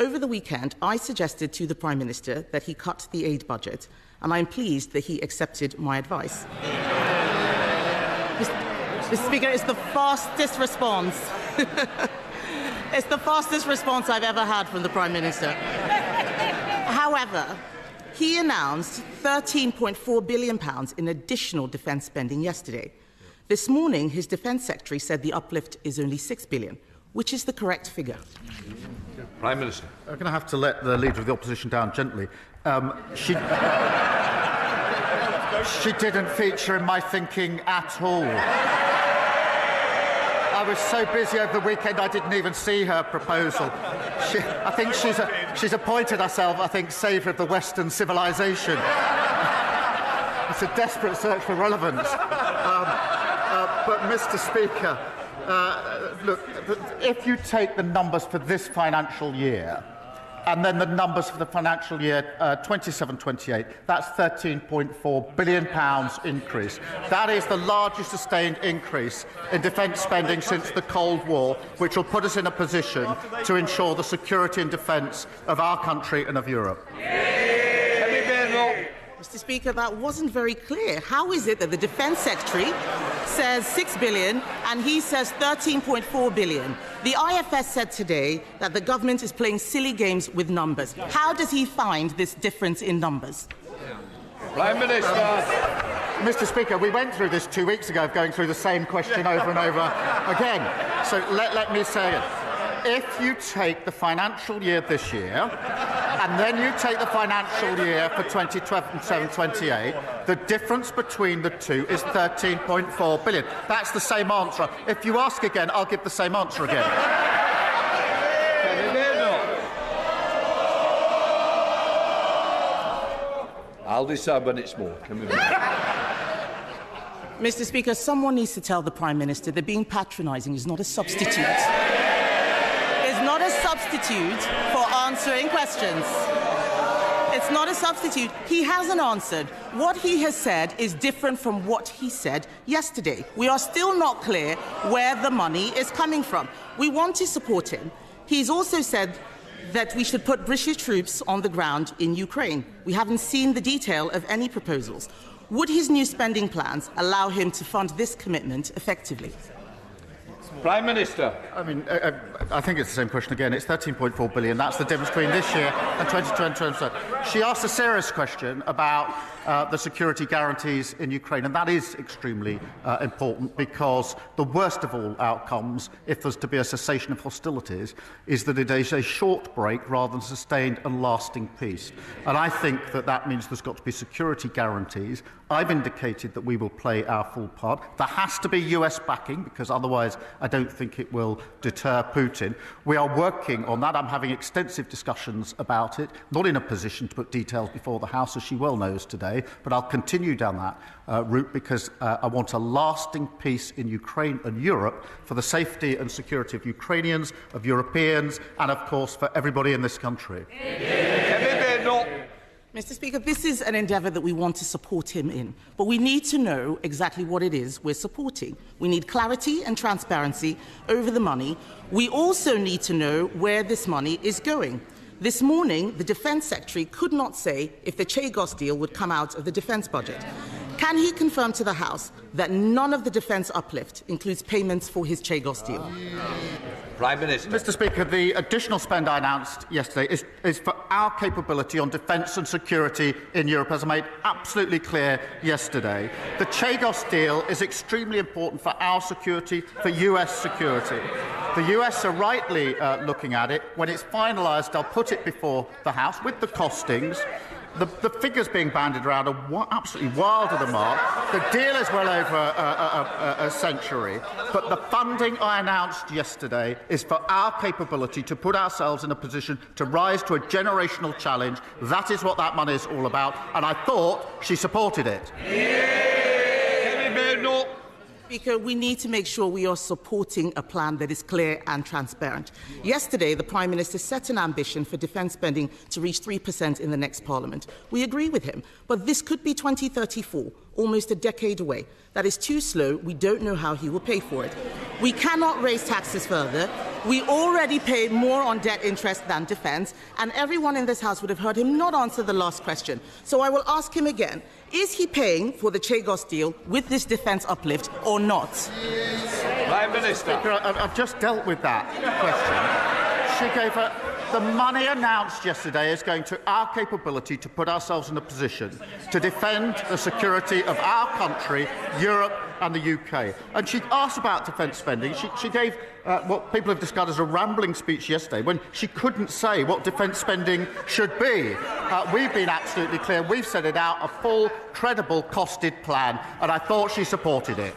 Over the weekend, I suggested to the Prime Minister that he cut the aid budget, and I'm pleased that he accepted my advice. Mr. Speaker, it's the fastest response. It's the fastest response I've ever had from the Prime Minister. However, he announced £13.4 billion in additional defence spending yesterday. This morning, his Defence Secretary said the uplift is only £6 billion, which is the correct figure. Prime Minister. I'm going to have to let the Leader of the Opposition down gently. She didn't feature in my thinking at all. I was so busy over the weekend I didn't even see her proposal. I think she's appointed herself, saviour of the Western civilization. It's a desperate search for relevance. But, Mr. Speaker, look, if you take the numbers for this financial year and then the numbers for the financial year 27-28, that's £13.4 billion increase. That is the largest sustained increase in defence spending since the Cold War, which will put us in a position to ensure the security and defence of our country and of Europe. Mr. Speaker, that wasn't very clear. How is it that the Defence Secretary says £6 billion and he says £13.4 billion? The IFS said today that the government is playing silly games with numbers. How does he find this difference in numbers? Prime Minister. Mr. Speaker, we went through this 2 weeks ago, going through the same question over and over again. So let me say it. If you take the financial year this year, and then you take the financial year for 2027-28, the difference between the two is £13.4 billion. That's the same answer. If you ask again, I'll give the same answer again. I'll decide when it's more. Mr. Speaker, someone needs to tell the Prime Minister that being patronising is not a substitute. For answering questions. It's not a substitute. He hasn't answered. What he has said is different from what he said yesterday. We are still not clear where the money is coming from. We want to support him. He's also said that we should put British troops on the ground in Ukraine. We haven't seen the detail of any proposals. Would his new spending plans allow him to fund this commitment effectively? Prime Minister. I think it's the same question again. It's £13.4 billion. That's the difference between this year and 2020. She asked a serious question about the security guarantees in Ukraine, and that is extremely important, because the worst of all outcomes, if there's to be a cessation of hostilities, is that it is a short break rather than sustained and lasting peace. And I think that that means there's got to be security guarantees. I've indicated that we will play our full part. There has to be US backing, because otherwise I don't think it will deter Putin. We are working on that. I'm having extensive discussions about it, not in a position to put details before the House, as she well knows today, but I'll continue down that route, because I want a lasting peace in Ukraine and Europe for the safety and security of Ukrainians, of Europeans, and, of course, for everybody in this country. Mr. Speaker, this is an endeavour that we want to support him in, but we need to know exactly what it is we're supporting. We need clarity and transparency over the money. We also need to know where this money is going. This morning, the Defence Secretary could not say if the Chagos deal would come out of the defence budget. Can he confirm to the House that none of the defence uplift includes payments for his Chagos deal? Prime Minister. Mr. Speaker, the additional spend I announced yesterday is for our capability on defence and security in Europe, as I made absolutely clear yesterday. The Chagos deal is extremely important for our security, for US security. The US are rightly looking at it. When it's finalised, I'll put it before the House with the costings. The figures being bandied around are absolutely wild of the mark. The deal is well over a century, but the funding I announced yesterday is for our capability to put ourselves in a position to rise to a generational challenge. That is what that money is all about, and I thought she supported it. Speaker, we need to make sure we are supporting a plan that is clear and transparent. Yesterday, the Prime Minister set an ambition for defence spending to reach 3% in the next Parliament. We agree with him, but this could be 2034, almost a decade away. That is too slow. We don't know how he will pay for it. We cannot raise taxes further. We already pay more on debt interest than defence, and everyone in this House would have heard him not answer the last question. So I will ask him again. Is he paying for the Chagos deal with this defence uplift or not? Prime Minister. I've just dealt with that question. She gave the money announced yesterday is going to our capability to put ourselves in a position to defend the security of our country, Europe and the UK. And she asked about defence spending. She gave what people have described as a rambling speech yesterday when she couldn't say what defence spending should be. We've been absolutely clear. We've set it out, a full, credible, costed plan, and I thought she supported it.